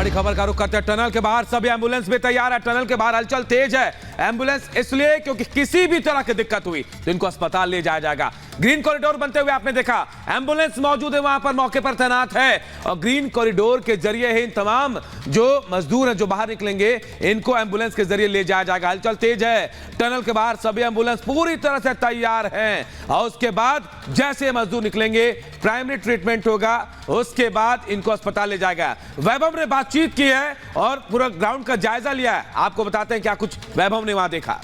बड़ी खबर का रुख करते हैं। टनल के बाहर सभी एम्बुलेंस भी तैयार है। टनल के बाहर हलचल तेज है। एम्बुलेंस इसलिए क्योंकि किसी भी तरह की दिक्कत हुई तो इनको अस्पताल ले जाया जाएगा। ग्रीन कॉरिडोर बनते हुए आपने देखा एम्बुलेंस मौजूद है, वहां पर मौके पर तैनात है और ग्रीन कॉरिडोर के जरिए ही इन तमाम जो मजदूर हैं जो बाहर निकलेंगे इनको एम्बुलेंस के जरिए ले जाया जाएगा। हलचल तेज है। टनल के बाहर सभी एम्बुलेंस पूरी तरह से तैयार हैं और उसके बाद जैसे मजदूर निकलेंगे प्राइमरी ट्रीटमेंट होगा, उसके बाद इनको अस्पताल ले जाएगा। वैभव ने बातचीत की है और पूरा ग्राउंड का जायजा लिया है। आपको बताते हैं क्या कुछ वैभव ने वहां देखा।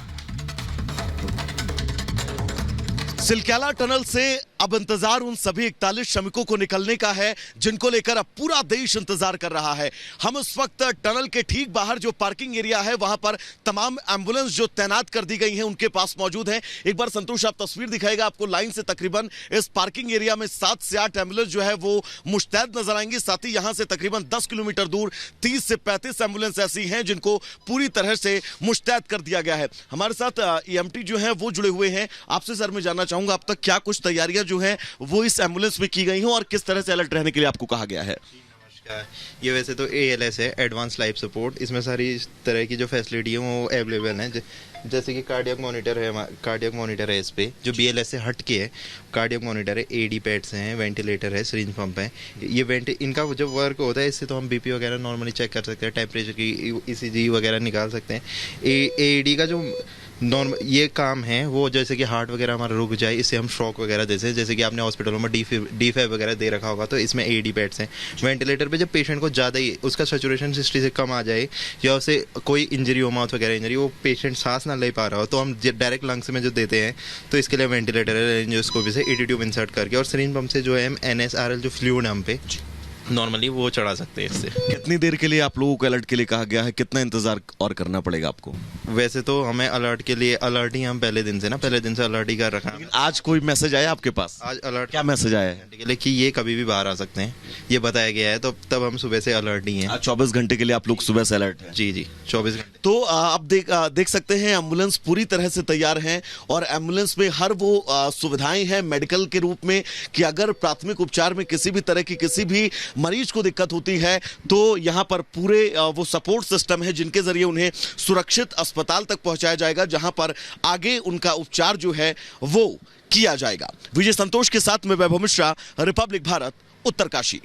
सिलक्याला टनल से अब इंतजार उन सभी 41 श्रमिकों को निकलने का है जिनको लेकर अब पूरा देश इंतजार कर रहा है। हम इस वक्त टनल के ठीक बाहर जो पार्किंग एरिया है वहां पर तमाम एम्बुलेंस जो तैनात कर दी गई हैं उनके पास मौजूद हैं। एक बार संतोष आप तस्वीर दिखाएगा आपको। लाइन से तकरीबन इस पार्किंग एरिया में 7 से 8 एम्बुलेंस जो है वो मुस्तैद नजर आएंगी। साथ ही यहां से तकरीबन 10 किलोमीटर दूर 30 से 35 एम्बुलेंस ऐसी हैं जिनको पूरी तरह से मुस्तैद कर दिया गया है। हमारे साथ EMT जो है वो जुड़े हुए हैं। आपसे सर मैं जानना चाहूंगा अब तक क्या कुछ तैयारियां जो है वो इस एम्बुलेंस में की गई हो और किस तरह से अलर्ट रहने के लिए आपको कहा गया है। ये वैसे तो ALS है, एडवांस लाइफ सपोर्ट। इसमें सारी तरह की जो फैसिलिटी है वो अवेलेबल है। जैसे कि कार्डियक मॉनिटर है इस पे जो BLS से हट के है। कार्डियक मॉनिटर है, AD पैड्स हैं, वेंटिलेटर है, सिरिंज पंप है। ये इनका जो वर्क होता है इससे तो हम BP वगैरह नॉर्मली चेक कर सकते हैं, टेम्परेचर की ECG वगैरह निकाल सकते हैं। AED का जो नॉर्मल ये काम है वो जैसे कि हार्ट वगैरह हमारा रुक जाए इससे हम शॉक वगैरह जैसे कि आपने हॉस्पिटलों में DFib वगैरह दे रखा होगा तो इसमें AED पैड्स हैं। वेंटिलेटर पे जब पेशेंट को ज़्यादा ही उसका सैचुरेशन 60 से कम आ जाए या उसे कोई इंजरी हो, माउथ वगैरह इंजरी, वो पेशेंट सांस ना ले पा रहा हो तो हम डायरेक्ट लंग्स में जो देते हैं तो इसके लिए वेंटिलेटर है, रेंजोस्कोपी से ET ट्यूब इंसर्ट करके और सिरिंज पंप से जो है NSRL जो फ्लूइड हम पे नॉर्मली वो चढ़ा सकते हैं। इससे कितनी देर के लिए आप लोगों को अलर्ट के लिए कहा गया है, कितना इंतजार और करना पड़ेगा आपको? वैसे तो हमें अलर्ट के लिए अलर्ट ही हम पहले दिन से अलर्ट ही कर रखा है। आज कोई मैसेज आया आपके पास? आज अलर्ट क्या मैसेज आया है? कि ये कभी भी बाहर आ सकते हैं ये बताया गया है, तो तब हम सुबह से अलर्ट ही हैं। 24 घंटे के लिए आप लोग सुबह से अलर्ट हैं? जी 24 घंटे। तो आप देख सकते हैं एम्बुलेंस पूरी तरह से तैयार हैं और एम्बुलेंस में हर वो सुविधाएं हैं मेडिकल के रूप में कि अगर प्राथमिक उपचार में किसी भी तरह की किसी भी मरीज को दिक्कत होती है तो यहां पर पूरे वो सपोर्ट सिस्टम है जिनके जरिए उन्हें सुरक्षित अस्पताल तक पहुंचाया जाएगा जहां पर आगे उनका उपचार जो है वो किया जाएगा। विजय संतोष के साथ में वैभव मिश्रा, रिपब्लिक भारत, उत्तरकाशी।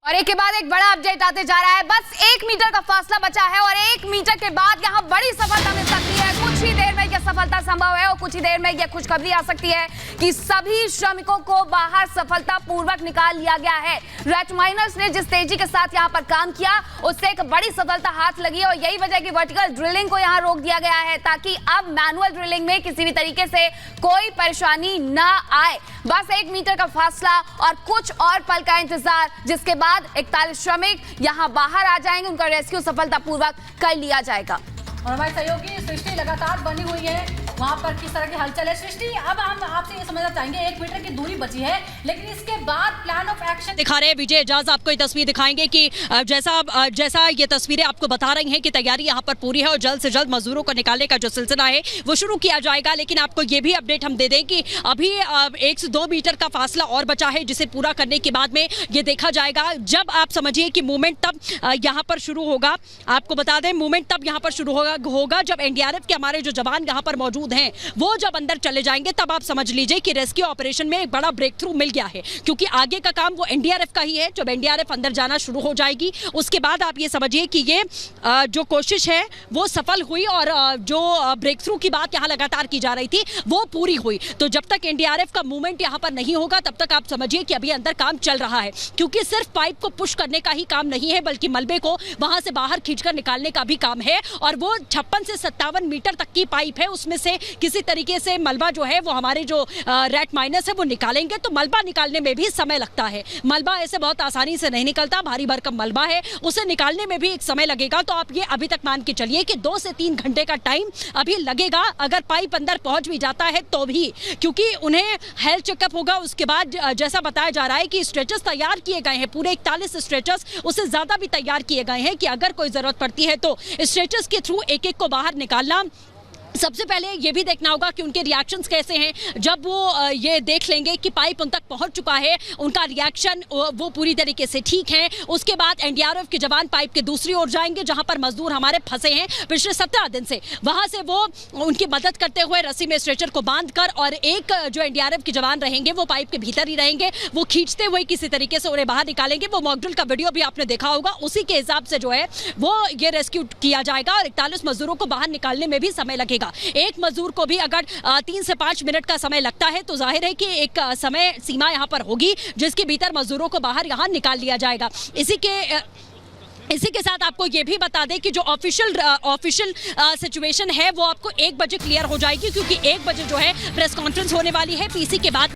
और एक के बाद एक बड़ा अपडेट आते जा रहा है। बस 1 मीटर का फासला बचा है और 1 मीटर के बाद यहाँ बड़ी सफलता मिल सकती है। कुछ ही देर में यह सफलता संभव है और कुछ ही देर में यह खुशखबरी आ सकती है कि सभी श्रमिकों को बाहर सफलतापूर्वक निकाल लिया गया है। रैट माइनर्स ने जिस तेजी के साथ यहाँ पर काम किया उससे एक बड़ी सफलता हाथ लगी और यही वजह की वर्टिकल ड्रिलिंग को यहाँ रोक दिया गया है ताकि अब मैनुअल ड्रिलिंग में किसी भी तरीके से कोई परेशानी ना आए। बस 1 मीटर का फासला और कुछ और पल का इंतजार, जिसके बाद 41 श्रमिक यहां बाहर आ जाएंगे, उनका रेस्क्यू सफलतापूर्वक कर लिया जाएगा। और हमारी सहयोगी सृष्टि लगातार बनी हुई है वहां पर किस तरह की हलचल है। सृष्टि, अब हम आपसे ये समझना चाहेंगे 1 मीटर की दूरी बची है लेकिन इसके बाद प्लान ऑफ एक्शन दिखा रहे हैं। विजय एजाज आपको ये तस्वीर दिखाएंगे कि जैसा ये तस्वीरें आपको बता रही हैं कि तैयारी यहाँ पर पूरी है और जल्द से जल्द मजदूरों को निकालने का जो सिलसिला है वो शुरू किया जाएगा। लेकिन आपको ये भी अपडेट हम दे दें कि अभी 1 से 2 मीटर का फासला और बचा है जिसे पूरा करने के बाद में ये देखा जाएगा। जब आप समझिए कि मूवमेंट तब यहाँ पर शुरू होगा। आपको बता दें मूवमेंट तब यहाँ पर शुरू होगा जब NDRF के हमारे जो जवान यहाँ पर मौजूद हैं वो जब अंदर चले जाएंगे तब आप समझ लीजिए कि रेस्क्यू ऑपरेशन में एक बड़ा ब्रेक थ्रू मिल गया है, क्योंकि आगे का काम वो NDRF का ही है। जब NDRF अंदर जाना शुरू हो जाएगी उसके बाद आप ये समझिए कि ये जो कोशिश है वो सफल हुई और जो ब्रेक थ्रू की बात यहाँ लगातार की जा रही थी वो पूरी हुई। तो जब तक NDRF का मूवमेंट यहाँ पर नहीं होगा तब तक आप समझिए कि अभी अंदर काम चल रहा है, क्योंकि सिर्फ पाइप को पुश करने का ही काम नहीं है बल्कि मलबे को वहां से बाहर खींचकर निकालने का भी काम है। और वो 56 से 57 मीटर तक की पाइप है, उसमें से किसी तरीके से मलबा जो है वो हमारे जो रैट माइनर्स है वो निकालेंगे। तो मलबा निकालने में भी समय लगता है। मलबा ऐसे बहुत आसानी से नहीं निकलता, भारी भरकम मलबा है, उसे निकालने में भी एक समय लगेगा। तो आप ये अभी तक मान के चलिए कि 2 से 3 घंटे का टाइम अभी लगेगा अगर पाइप अंदर पहुंच भी जाता है तो भी, क्योंकि उन्हें हेल्थ चेकअप होगा। उसके बाद जैसा बताया जा रहा है कि स्ट्रेचर्स तैयार किए गए हैं, पूरे 41 स्ट्रेचर्स, उससे ज्यादा भी तैयार किए गए हैं कि अगर कोई जरूरत पड़ती है तो स्ट्रेचर्स के थ्रू एक एक को बाहर निकालना सबसे पहले ये भी देखना होगा कि उनके रिएक्शंस कैसे हैं। जब वो ये देख लेंगे कि पाइप उन तक पहुंच चुका है, उनका रिएक्शन वो पूरी तरीके से ठीक है, उसके बाद एनडीआरएफ के जवान पाइप के दूसरी ओर जाएंगे जहां पर मजदूर हमारे फंसे हैं पिछले 17 दिन से। वहां से वो उनकी मदद करते हुए रस्सी में स्ट्रेचर को बांधकर, और एक जो एनडीआरएफ के जवान रहेंगे वो पाइप के भीतर ही रहेंगे, वो खींचते हुए किसी तरीके से उन्हें बाहर निकालेंगे। वो मॉकड्रिल का वीडियो भी आपने देखा होगा, उसी के हिसाब से जो है वो ये रेस्क्यू किया जाएगा और 41 मजदूरों को बाहर निकालने में भी समय लगेगा। एक मजदूर को भी अगर 3 से 5 मिनट का समय लगता है तो जाहिर है कि एक समय सीमा यहां पर होगी जिसके भीतर मजदूरों को बाहर यहां निकाल लिया जाएगा। इसी के साथ आपको ये भी बता दें कि जो ऑफिशियल सिचुएशन है वो आपको 1 बजे क्लियर हो जाएगी, क्योंकि 1 बजे जो है प्रेस कॉन्फ्रेंस होने वाली है पीसी के बाद।